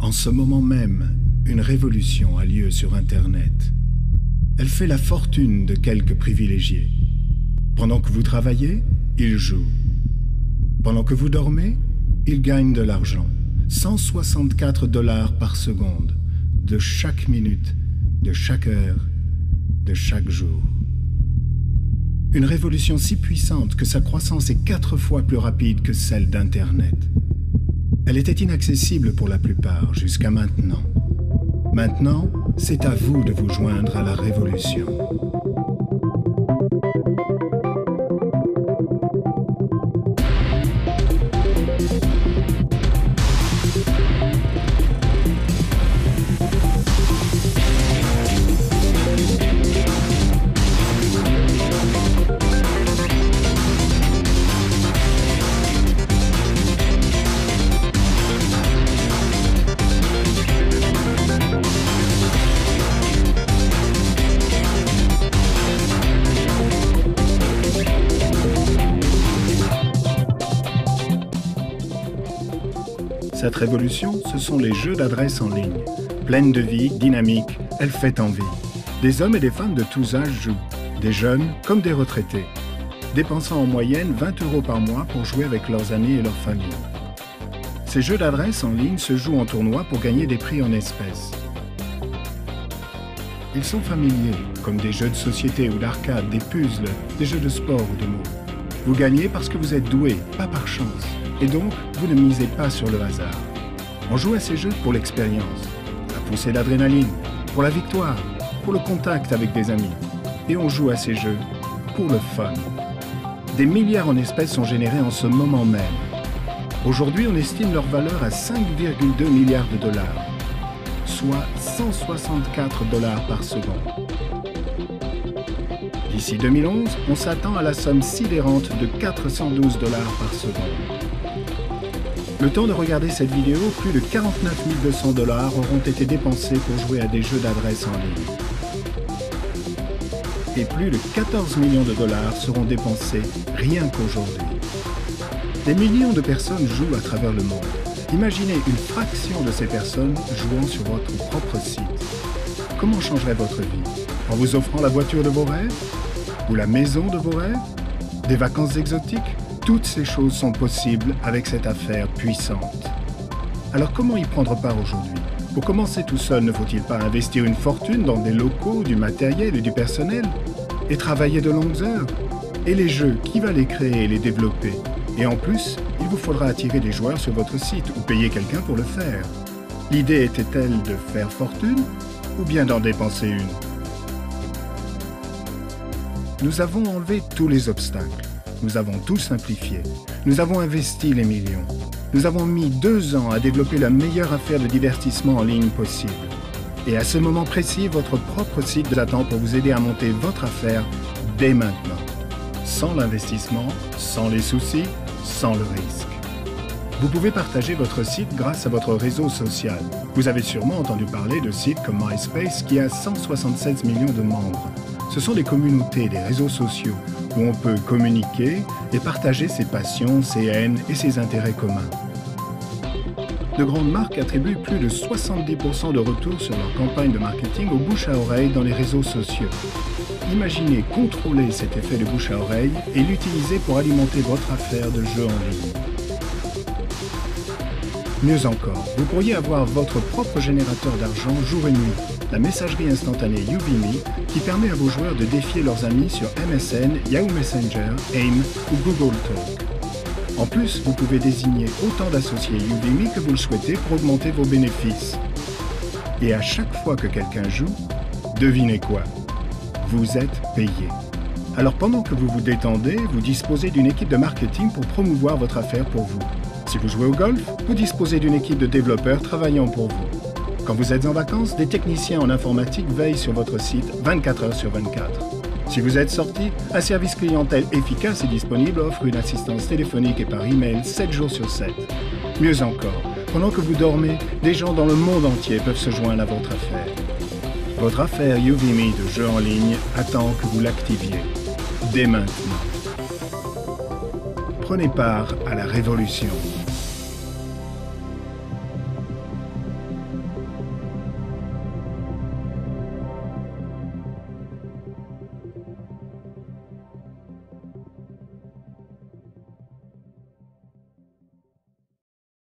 En ce moment même, une révolution a lieu sur Internet. Elle fait la fortune de quelques privilégiés. Pendant que vous travaillez, ils jouent. Pendant que vous dormez, ils gagnent de l'argent. 164 $ par seconde, de chaque minute, de chaque heure, de chaque jour. Une révolution si puissante que sa croissance est 4 fois plus rapide que celle d'Internet. Elle était inaccessible pour la plupart jusqu'à maintenant. Maintenant, c'est à vous de vous joindre à la révolution. Cette révolution, ce sont les jeux d'adresses en ligne. Pleine de vie, dynamique, elle fait envie. Des hommes et des femmes de tous âges jouent, des jeunes comme des retraités, dépensant en moyenne 20 € par mois pour jouer avec leurs amis et leurs familles. Ces jeux d'adresses en ligne se jouent en tournoi pour gagner des prix en espèces. Ils sont familiers, comme des jeux de société ou d'arcade, des puzzles, des jeux de sport ou de mots. Vous gagnez parce que vous êtes doué, pas par chance. Et donc, vous ne misez pas sur le hasard. On joue à ces jeux pour l'expérience, la poussée d'adrénaline, pour la victoire, pour le contact avec des amis. Et on joue à ces jeux pour le fun. Des milliards en espèces sont générés en ce moment même. Aujourd'hui, on estime leur valeur à 5,2 milliards de dollars, soit 164 $ par seconde. D'ici 2011, on s'attend à la somme sidérante de 412 $ par seconde. Le temps de regarder cette vidéo, plus de 49 200 $ auront été dépensés pour jouer à des jeux d'adresse en ligne. Et plus de 14 millions de dollars seront dépensés rien qu'aujourd'hui. Des millions de personnes jouent à travers le monde. Imaginez une fraction de ces personnes jouant sur votre propre site. Comment changerait votre vie? En vous offrant la voiture de vos rêves? Ou la maison de vos rêves? Des vacances exotiques? Toutes ces choses sont possibles avec cette affaire puissante. Alors comment y prendre part aujourd'hui? Pour commencer tout seul, ne faut-il pas investir une fortune dans des locaux, du matériel et du personnel? Et travailler de longues heures? Et les jeux, qui va les créer et les développer? Et en plus, il vous faudra attirer des joueurs sur votre site ou payer quelqu'un pour le faire. L'idée était-elle de faire fortune ou bien d'en dépenser une? Nous avons enlevé tous les obstacles. Nous avons tout simplifié. Nous avons investi les millions. Nous avons mis 2 ans à développer la meilleure affaire de divertissement en ligne possible. Et à ce moment précis, votre propre site vous attend pour vous aider à monter votre affaire dès maintenant. Sans l'investissement, sans les soucis, sans le risque. Vous pouvez partager votre site grâce à votre réseau social. Vous avez sûrement entendu parler de sites comme MySpace qui a 176 millions de membres. Ce sont des communautés, des réseaux sociaux où on peut communiquer et partager ses passions, ses haines et ses intérêts communs. De grandes marques attribuent plus de 70% de retour sur leur campagne de marketing au bouche à oreille dans les réseaux sociaux. Imaginez contrôler cet effet de bouche à oreille et l'utiliser pour alimenter votre affaire de jeux en ligne. Mieux encore, vous pourriez avoir votre propre générateur d'argent jour et nuit, la messagerie instantanée UVMe qui permet à vos joueurs de défier leurs amis sur MSN, Yahoo Messenger, AIM ou Google Talk. En plus, vous pouvez désigner autant d'associés UVMe que vous le souhaitez pour augmenter vos bénéfices. Et à chaque fois que quelqu'un joue, devinez quoi? Vous êtes payé. Alors pendant que vous vous détendez, vous disposez d'une équipe de marketing pour promouvoir votre affaire pour vous. Si vous jouez au golf, vous disposez d'une équipe de développeurs travaillant pour vous. Quand vous êtes en vacances, des techniciens en informatique veillent sur votre site 24 heures sur 24. Si vous êtes sorti, un service clientèle efficace et disponible offre une assistance téléphonique et par email 7 jours sur 7. Mieux encore, pendant que vous dormez, des gens dans le monde entier peuvent se joindre à votre affaire. Votre affaire UVMe de jeux en ligne attend que vous l'activiez. Dès maintenant. Prenez part à la révolution.